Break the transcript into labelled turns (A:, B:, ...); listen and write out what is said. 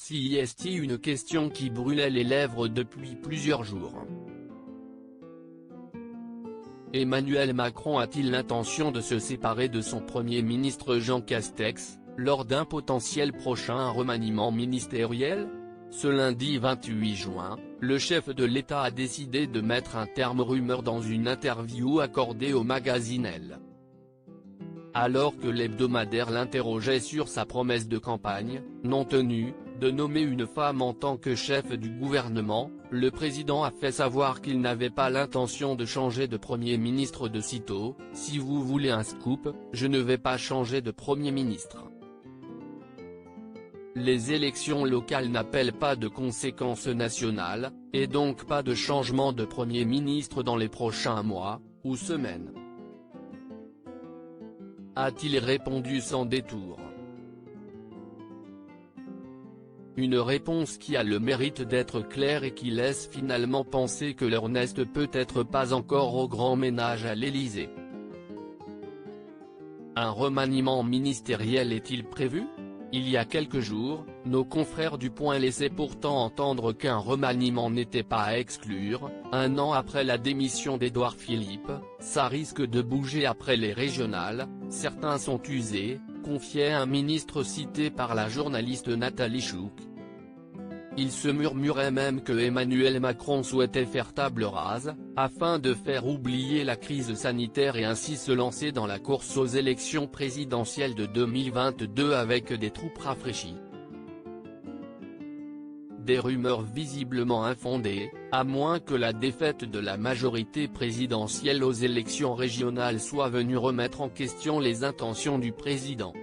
A: C'est une question qui brûlait les lèvres depuis plusieurs jours. Emmanuel Macron a-t-il l'intention de se séparer de son Premier ministre Jean Castex, lors d'un potentiel prochain remaniement ministériel? Ce lundi 28 juin, le chef de l'État a décidé de mettre un terme aux rumeurs dans une interview accordée au magazine Elle. Alors que l'hebdomadaire l'interrogeait sur sa promesse de campagne, non tenue, de nommer une femme en tant que chef du gouvernement, le président a fait savoir qu'il n'avait pas l'intention de changer de Premier ministre de sitôt. Si vous voulez un scoop, je ne vais pas changer de Premier ministre. Les élections locales n'appellent pas de conséquences nationales, et donc pas de changement de Premier ministre dans les prochains mois, ou semaines. A-t-il répondu sans détour. Une réponse qui a le mérite d'être claire et qui laisse finalement penser que l'heure n'est peut-être pas encore au grand ménage à l'Élysée. Un remaniement ministériel est-il prévu? Il y a quelques jours, nos confrères du Point laissaient pourtant entendre qu'un remaniement n'était pas à exclure. Un an après la démission d'Édouard Philippe, ça risque de bouger après les régionales, certains sont usés, confiait un ministre cité par la journaliste Nathalie Chouk. Il se murmurait même que Emmanuel Macron souhaitait faire table rase, afin de faire oublier la crise sanitaire et ainsi se lancer dans la course aux élections présidentielles de 2022 avec des troupes rafraîchies. Des rumeurs visiblement infondées, à moins que la défaite de la majorité présidentielle aux élections régionales soit venue remettre en question les intentions du président.